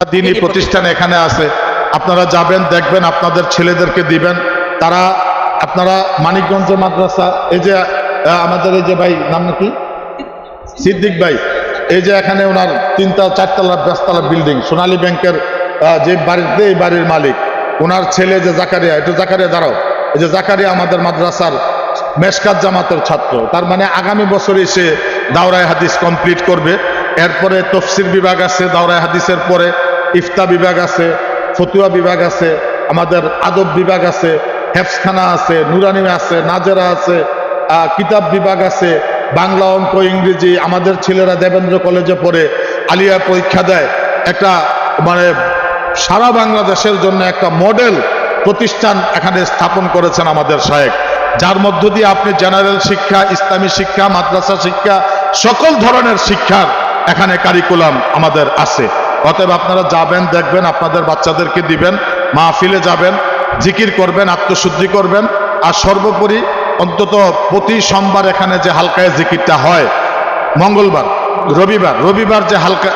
দিনী প্রতিষ্ঠান এখানে আছে, আপনারা যাবেন, দেখবেন, আপনাদের ছেলেদেরকে দিবেন। তারা আপনারা মানিকগঞ্জ মাদ্রাসা, এই যে আমাদের এই যে ভাই নাম নাকি সিদ্দিক ভাই, এই যে এখানে ওনার 3-4 5 বিল্ডিং, সোনালী ব্যাংকের যে বাড়িতে, এই বাড়ির মালিক, ওনার ছেলে যে জাকারিয়া, একটু জাকারিয়া দাঁড়াও, এই যে জাকারিয়া আমাদের মাদ্রাসার মেশকাত জামাতের ছাত্র। তার মানে আগামী বছরই সে দাওরায়ে হাদিস কমপ্লিট করবে। এরপরে তফসির বিভাগ আছে, দাওরায়ে হাদিসের পরে ইফতা বিভাগ আছে, ফতুয়া বিভাগ আছে, আমাদের আদব বিভাগ আছে, হেফসখানা আছে, নুরানি আছে, নাজেরা আছে, কিতাব বিভাগ আছে, বাংলা, অঙ্ক, ইংরেজি। আমাদের ছেলেরা দেবেন্দ্র কলেজে পড়ে আলিয়া পরীক্ষা দেয়। একটা মানে সারা বাংলাদেশের জন্য একটা মডেল প্রতিষ্ঠান এখানে স্থাপন করেছেন আমাদের শায়েখ, যার মধ্য দিয়ে আপনি জেনারেল শিক্ষা, ইসলামী শিক্ষা, মাদ্রাসা শিক্ষা, সকল ধরনের শিক্ষার এখানে কারিকুলাম আমাদের আছে। অতএব আপনারা যাবেন, দেখবেন, আপনাদের বাচ্চাদেরকে দিবেন, মাহফিলে যাবেন, জিকির করবেন, আত্মশুদ্ধি করবেন। আর সর্বোপরি অন্তত প্রতি সোমবার এখানে যে হালকায় জিকিরটা হয়, মঙ্গলবার, রবিবার যে হালকা,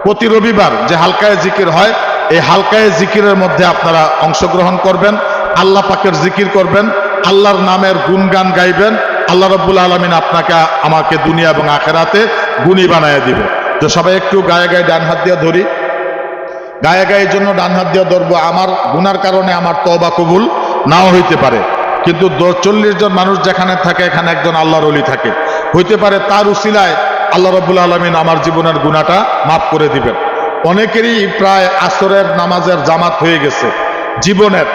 প্রতি রবিবার যে হালকায় জিকির হয়, এই হালকায় জিকিরের মধ্যে আপনারা অংশগ্রহণ করবেন, আল্লাহ পাকের জিকির করবেন, আল্লাহর নামের গুণগান গাইবেন। আল্লাহ রাব্বুল আলামিন আপনাকে আমাকে দুনিয়া এবং আখিরাতে গুণী বানায় দিবে। তো সবাই একটু গায়ে গায়ে ডান হাত দিয়ে ধরি, গায়ে গায়ের জন্য ডান হাত দিয়ে ধরবো। আমার গুনার কারণে আমার তওবা কবুল নাও হইতে পারে, কিন্তু 40 জন মানুষ যেখানে থাকে, এখানে একজন আল্লাহর ওলি থাকে, হইতে পারে তার উসিলায় আল্লাহ রাব্বুল আলামিন আমার জীবনের গুনাহটা মাফ করে দিবেন। অনেকেরই প্রায় আসরের নামাজের জামাত হয়ে গেছে, জীবনের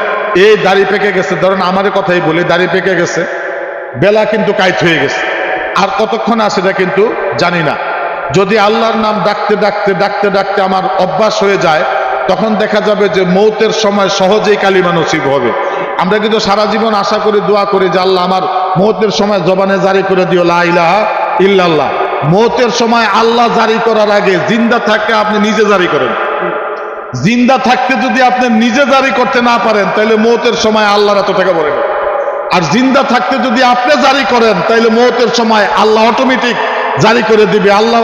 এই দাড়ি পেকে গেছে, ধরেন আমার কথাই বলি, দাড়ি পেকে গেছে, বেলা কিন্তু কাইত হয়ে গেছে, আর কতক্ষণ আছে এটা কিন্তু জানি না। যদি আল্লাহর নাম ডাকতে ডাকতে ডাকতে ডাকতে আমার অভ্যাস হয়ে যায়, তখন দেখা যাবে যে মৌতের সময় সহজেই কালিমা নসিব হবে। আমরা কিন্তু সারা জীবন আশা করি, দোয়া করি যে আল্লাহ আমার মৌতের সময় জবানে জারি করে দিও লা ইলাহা ইল্লাল্লাহ। মৌতের সময় আল্লাহ জারি করার আগে জিন্দা থাকতে আপনি নিজে জারি করেন। জিন্দা থাকতে যদি আপনি নিজে জারি করতে না পারেন, তাহলে মৌতের সময় আল্লাহর এত টাকা পড়ে না। আর জিন্দা থাকতে যদি আপনি জারি করেন, তাহলে মৌতের সময় আল্লাহ অটোমেটিক জারি করে দিবে। আল্লাহ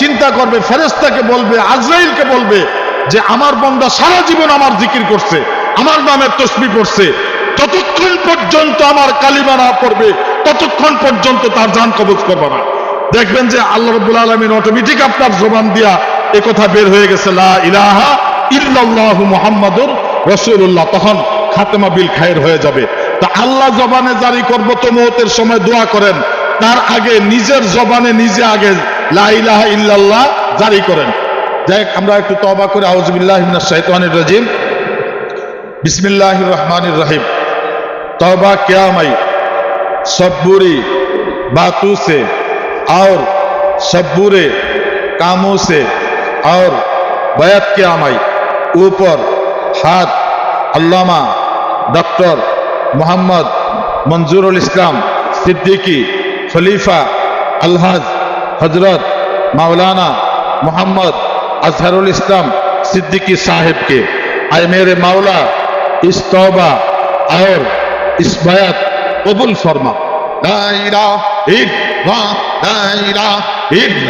চিন্তা করবে, ফেরেশতাকে বলবে, আজরাইলকে বলবে যে আমার বান্দা সারা জীবন আমার জিকির করছে, আমার নামের তাসবিহ পড়ছে, ততক্ষণ পর্যন্ত আমার কালিমা না পড়বে, ততক্ষণ পর্যন্ত তার জান কবজ করবে না। দেখবেন যে আল্লাহ রাব্বুল আলামিন অটোমেটিক আপনার জবান দিয়া এই কথা বের হয়ে গেছে, লা ইলাহা ইল্লাল্লাহু মুহাম্মাদুর রাসূলুল্লাহ। তখন খাতেমা বিল খায়ের হয়ে যাবে। তা আল্লাহ জবানে জারি করবো, তো মওতের সময় দোয়া করেন, তার আগে নিজের জবানে নিজে আগে লা ইলাহা ইল্লাল্লাহ জারি করেন। যাই আমরা একটু তওবা করে আউযু বিল্লাহি মিনাশ শাইতানির রাজিম, বিসমিল্লাহির রহমানির রহিম। तौबा क्या मई सब बुरी बातों से और सब बुरे कामों से और बैत क्या मई ऊपर हाथ अल्लामा डॉक्टर मोहम्मद मंजूरुल इस्लाम सिद्दीकी खलीफा अलहज हजरत मौलाना मोहम्मद अजहरुल इस्लाम सिद्दीकी साहिब के, आए मेरे मौला इस तौबा और इस बयात कबूल फरमा। ला इलाहा इल्लल्लाह, ला इलाहा इल्लल्लाह।